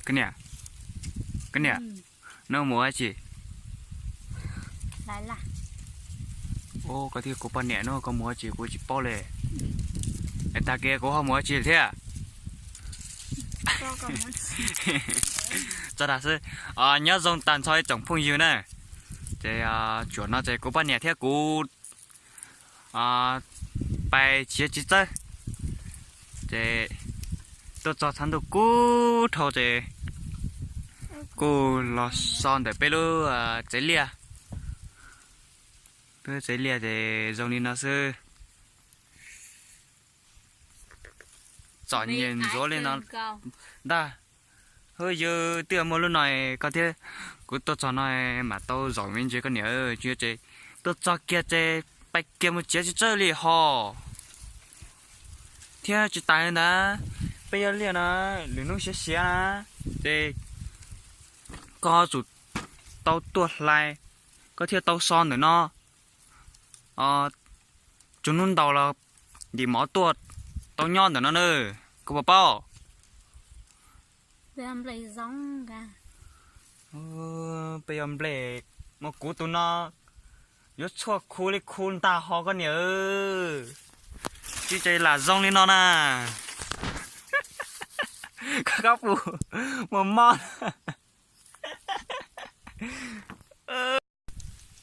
cái nè nó mua chị lại là ô cái thì của bạn nè nó có mua chị của chị bao lệ người ta kia có mua chị thế à cho còn muốn cho đã sư nhớ dùng tàn soi tổng phong yêu này thế chuẩn nó thế của bạn nè thế của bài chia chỉ chơi thế tôi cho thằng đồ cú thầu thế cô lo son để bé lu chế lia bé chế lia thì dùng đi nó sư chọn nhìn rồi lên nó đa hơi giờ tiêu một lúc này có thể cứ tôi cho này mà tôi giỏi mình chỉ có nhớ chưa chế tôi cho kia chế bạch kia một chế chơi li ho theo chỉ tài nữa bây giờ liền nó lửa nó xe á chế có chủ tàu tuột lại có thể tàu son nữa nó chúng nó tàu là đi mỏ tuột tàu nhon nữa nó nữa có bao bây giờ lấy giống cả bây giờ lấy một cú tụi nó nhớ cho khu đi khu ta họ có nhớ chứ chơi là giống lên nó nè các phụ một món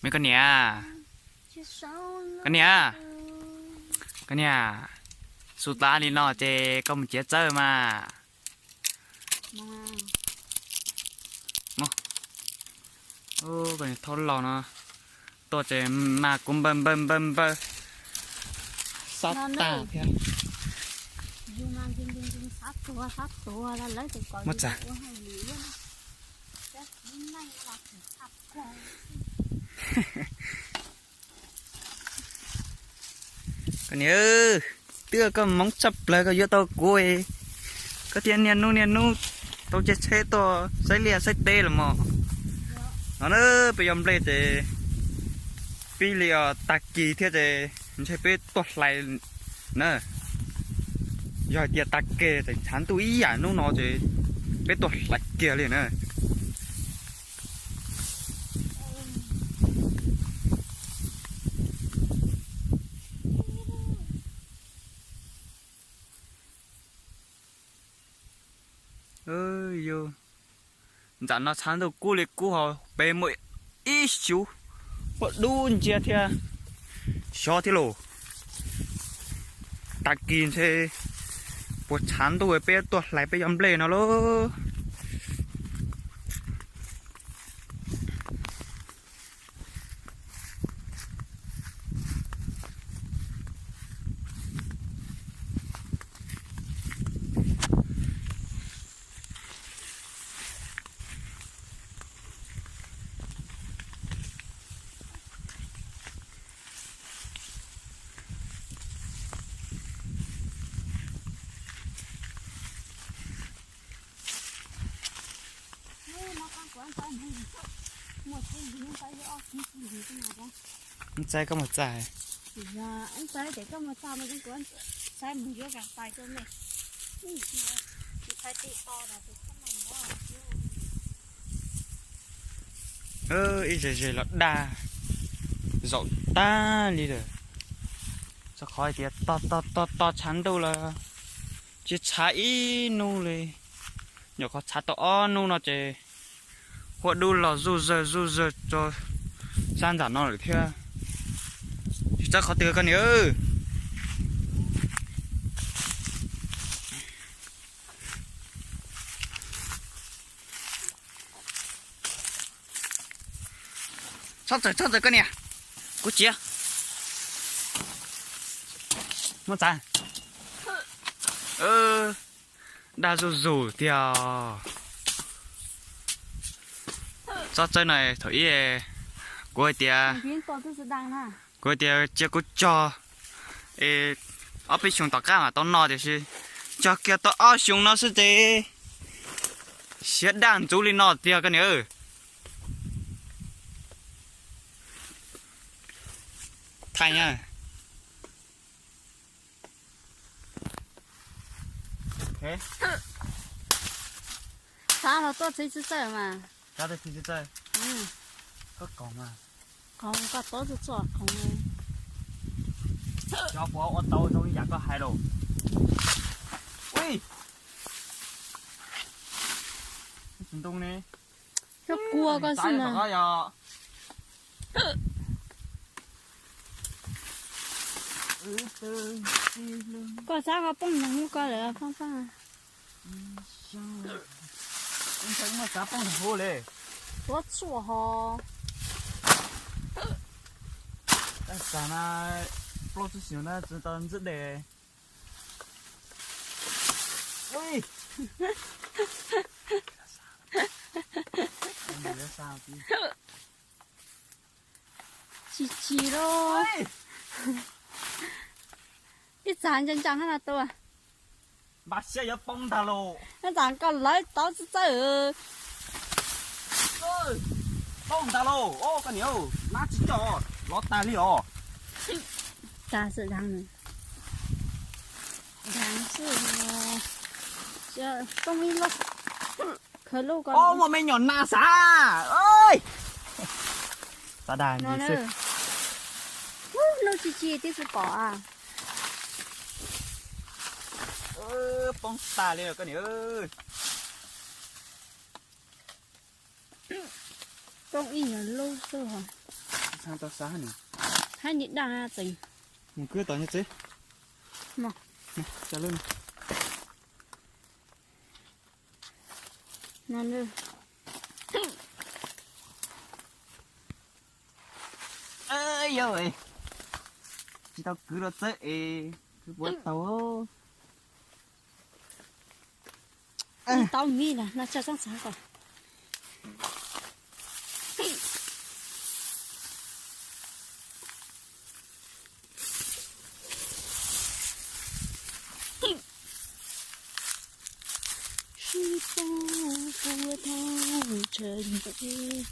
mấy con nhà cái nhà sụt lá đi nó chơi có một chiếc chơi mà ô cái thốt lò nó tôi chơi mà cũng bầm bầm bầm bầm sát ta thế mất trả cái nhớ tưa có móng chập lại có yếu tố cuối có tiền niên nu tôi chết xe to xây lia xây tê là mò nó nữa bây giờ lấy thì bây giờ tạc kỳ thế thì mình sẽ biết tuột lại nữa giờ giờ tạc kê thì chán tôi ý à nó thì biết tuột lại kia liền nữa ơi yo dạ nó chán đâu cú liệt cú họ bề mỗi ít xíu họ đun chia thia cho thế lộ tạc kín thế bộ chán tôi bề tuột lại bề âm lệ nó lo anh trai có một trái anh trai để có một sao mà anh cũng sai mình ghé gạt tay cho này phải tị to là tị không nằm ý gì là đa rộng ta đi rồi sao khỏi thì to chán đâu là chỉ trái nuเลยnhỏ có trái to nu nó chỉ họ đu là du giờ cho san giản nó được theo chắc khó tiêu con nhớ chắc rồi con nè cú chia muốn sao đã rủ thì cho chơi này thổi cuối tia cuối tia chưa có cho ở bên xuống tàu cá mà tao nói thì是cho kia tao ở xuống nó是thế sẽ đàn chú lên nó tia cái nữa thay nha thế sáng là tôi thấy chứ trời mà. Ra đây thì chơi. Ừ. Có còn mà. Không có tốt chứ trời không. Cho bố ô tô trong nhà có hai đồ. Ui. Chúng tung nè. Cho cua con xin à. à. Có sao có bông nhung có lẽ phong phong à. Anh thấy mà cá bông thằng hô lê. Tốt chua hò. Tại sao na bao nhiêu xíu na chỉ tao rất đẹp. Ui. Anh nhớ sao chứ? Chỉ đó. Cái chán chân chẳng hả tôi. Bà sẽ có bông thà lô. Cái chán còn lấy tốt chứ trời. Ơi. Bông thà lô. Ô cái nhiều. Má chỉ cho. Lót tài li ồ. Ta sự đáng nữa. Đáng sự mà. Chứ không biết lúc. Khởi lúc còn. Ô mà mày nhỏ na xá. Ơi. Ta đàn gì Nó chứ? nữa. Nó chỉ tí sự bỏ à. Bông ta li cái nhiều. Con y ở lâu rồi hả? Sang tao xá nè. Hai nhị đang à tình. Mình cứ tao như thế. Mà. Nè, trả luôn. Nó nữa. Ơi ơi. Chỉ tao cứ được thế. Cứ buat tao. Tao mi là nó cho sáng sáng rồi. Khi ta vua thao trời vẫy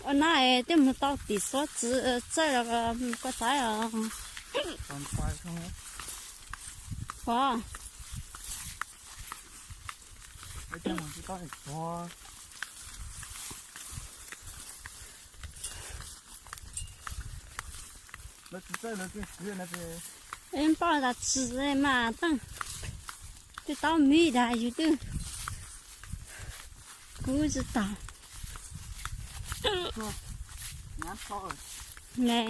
ở này thì một tao tí số chữ chơi là có trái à. Còn khoai không á? Có. Ở trong mình chỉ có thịt kho. Nó chỉ chơi nó cứ nó về. Em bảo là chữ em mà tăng. Thì tao mi đãอยู่ตึ้งกูจะตาย Ngán kho rồi. nè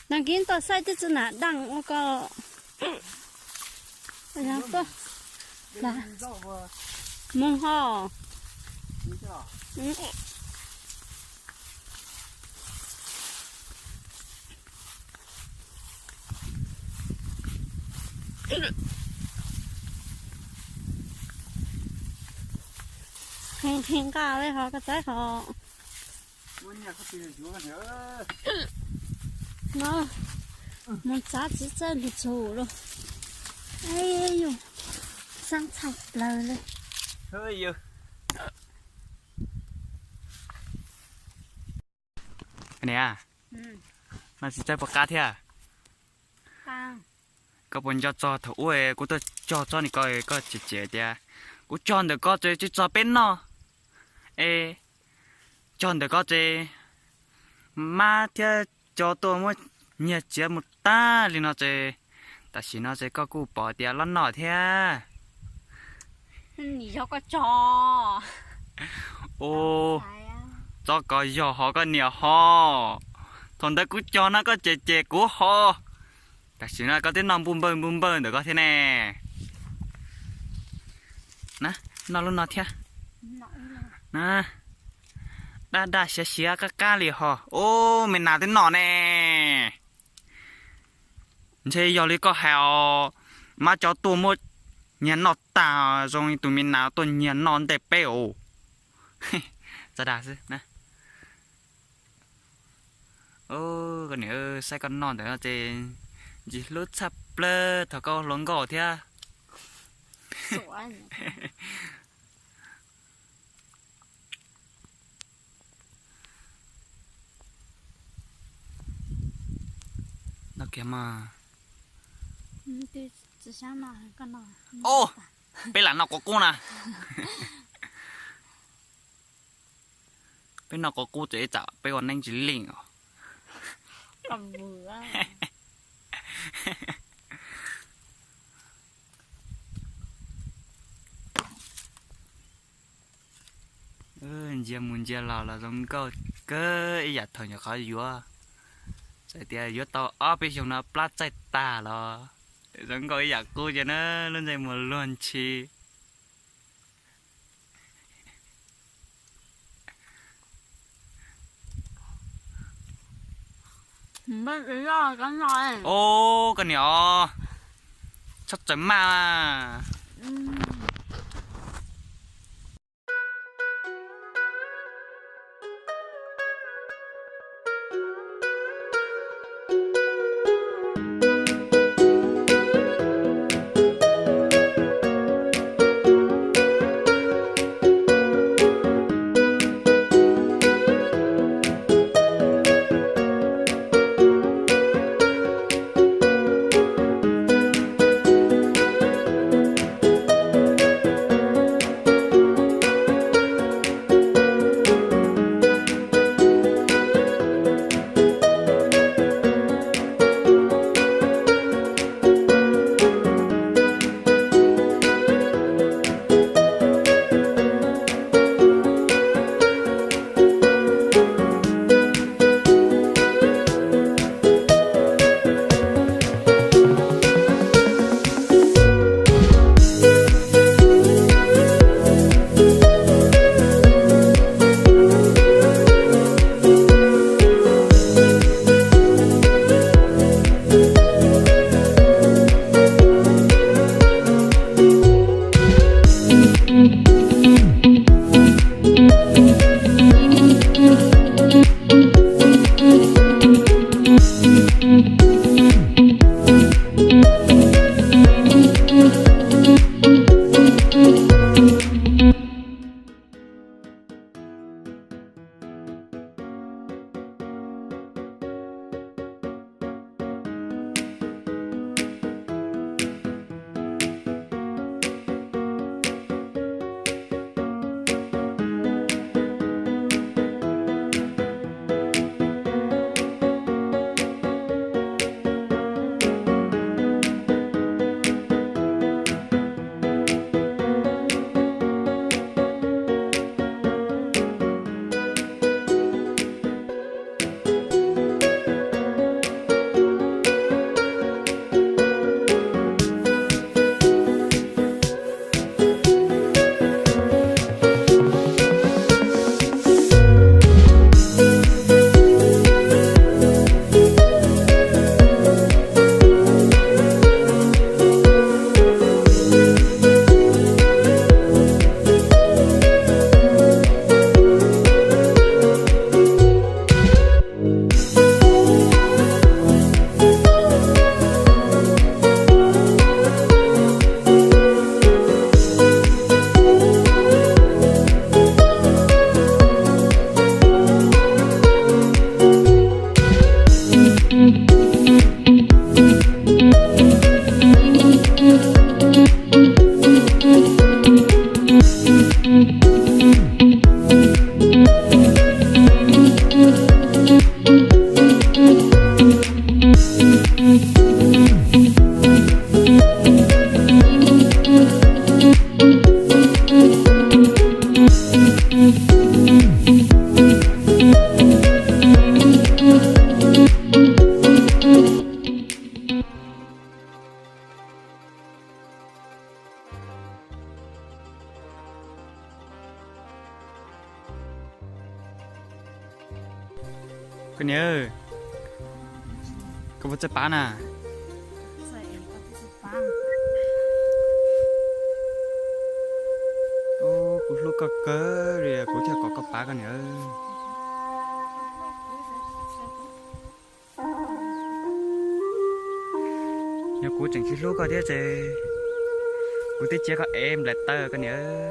đang kiến tao sai chứ nè đang nó có bây giờ tôi là mông ho hen cao đấy họ cái trái họ nó một giá chỉ chơi được chủ rồi ấy dù sang sạch lời lên hơi dữ. Cái này à? Nó chỉ chơi bạc cá thế à? cao Các bạn cho thấu ấy, cô tôi cho này coi chỉ đi. Cô cho được có chơi cho bên nó. Ê, cho được có chơi mà thế cho tôi mới nhiệt chế một ta liền nó chơi. Ta chỉ nó chơi có cô bỏ tiền lăn nọ thế. nhỉ cho có trò Ô, cho có giò họ có nhiều họ. Thằng đó cứ cho nó có chè của họ. Ta chỉ nó có tiếng non bùm bơm được có thế nè. Nè, nó luôn nó thế. Nè. Đã xía cá lì họ. Ô, mình nào tiếng nọ nè. Thế giờ lý có heo mà cho tôi một nhà nọ tao rồi tụi mình nào tôi nhà non đẹp béo. Ra đà chứ nè. Ô, cái này sai con non để nó trên chỉ lút sắp lơ thằng con lông gò thế. kìa mà thì chỉ sáng nào con nào ô bên là nó có cô nè bên nó có cô dễ chả bên còn anh chỉ linh à cầm vừa giờ muốn giờ là giống cái giờ thời nhà khó vừa chạy tiền vừa tao ở bên trong nó plát chạy ta lo giống cái giờ cô cho nó lên đây một luôn chi mất rồi con rồi ô cái nhỏ chắc chắn mà cái nhớ có một trái bán à Vậy có cái sự phang ô cũng lúc có cớ rồi cũng chưa có cá cái nhớ nhớ cũng chẳng chỉ lúc có thế chứ cũng thích chơi có em lại tơ cái nhớ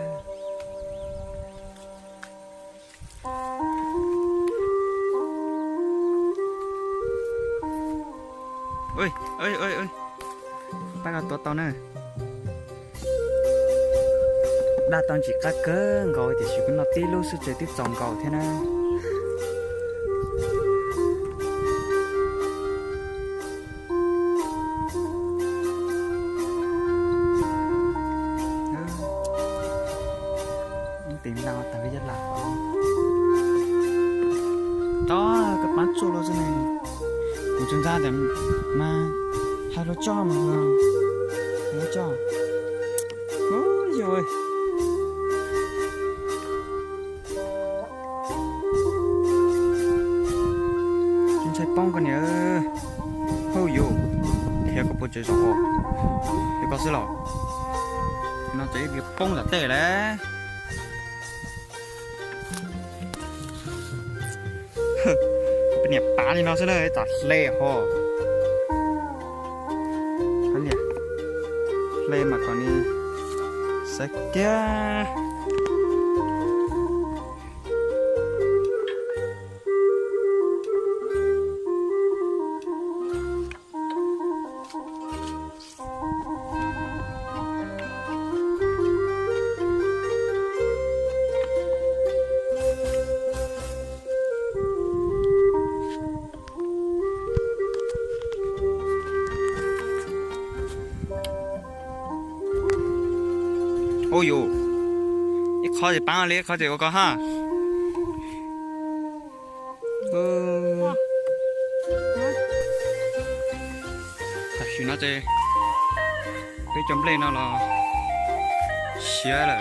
ơi ơi ơi ơi bác là tao nè đa tao chỉ cá cỡ gọi thì chỉ có nó tí lúc sẽ chơi tiếp dòng cầu thế nè tìm nào tại vì rất là đó các bạn số lo thế này của chúng ta để mà hai lô cho mà lô cho ôi rồi chúng ta bông cái này hôi yo theo cái bộ chơi rồi thì có sự lọ nó chỉ việc bông là tệ đấyเป็นเนี่ยปลานี่เนาะซะเลยจัดเล่ห่อเขาเนี่ยเล่มาก่อนนี้สักแก่โอ้ยอีกข้อจะปังเลยข้อจะก็ฮะแต่ชิน่าจะไปจำเป็นนั่นละเสียเลย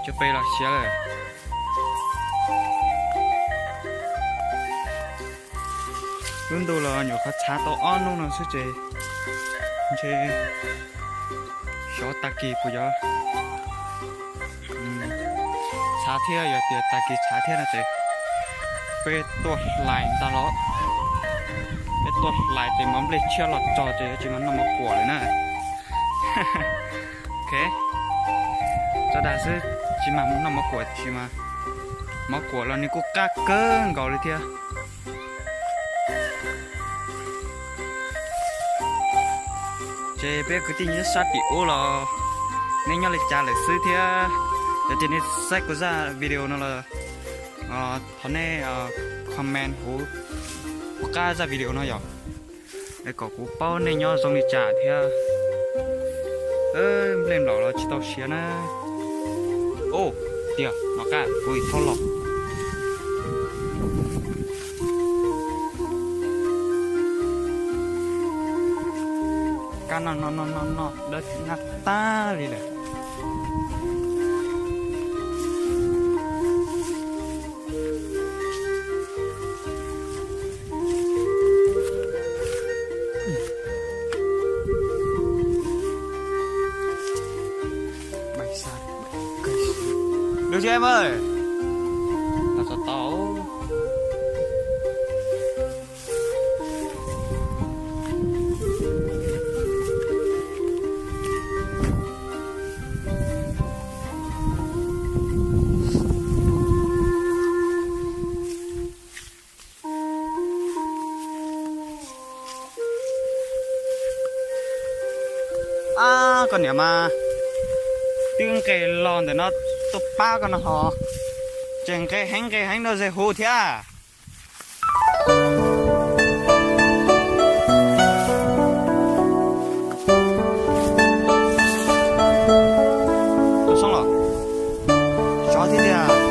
จะไปละเสียเลยรุ่นตัวละอยู่ข้าช้าตัวอ้อนนู่นน่ะสิเจไม่ใช่ชอบตะกี้ปุ๊ยอ่ะชาเทียอย่าเดี๋ยวตะกี้ชาเทียนะเจเป็นตัวลายตลอดเป็นตัวลายเจมันเลยเชื่อหลอดจอเจจริงมันน่ามากลัวเลยนะโอเคจะได้ซื้อจริงมันน่ามากลัวจริงมั้ยมากลัวแล้วนี่กูกล้าเกินก่อนเลยเทียเจเป็นกูที่ยิ่งสัตย์ปีโอหรอนี่ยังเลยจ่าเลยซื้อเทียจะทีนี้ใส่กูจะวิดีโอนั่นเลยตอนนี้คอมเมนต์กูกล้าจะวิดีโอนั่นอยู่ไอ้ก็กูเป้าในย่อส่งนี่จ่าเทียเล่นหล่อเราชิโตเชียนะโอ้เดี๋ยวน้องก้ากูอีกท่อหลอกการนอนเดินนักตาเลยเลยđược chưa em ơi là sao tao con nhỉ mà tiếng cái lon để nó tụt ba con nó họ chừng cái hánh nó sẽ hù thế à xong rồi cho thế à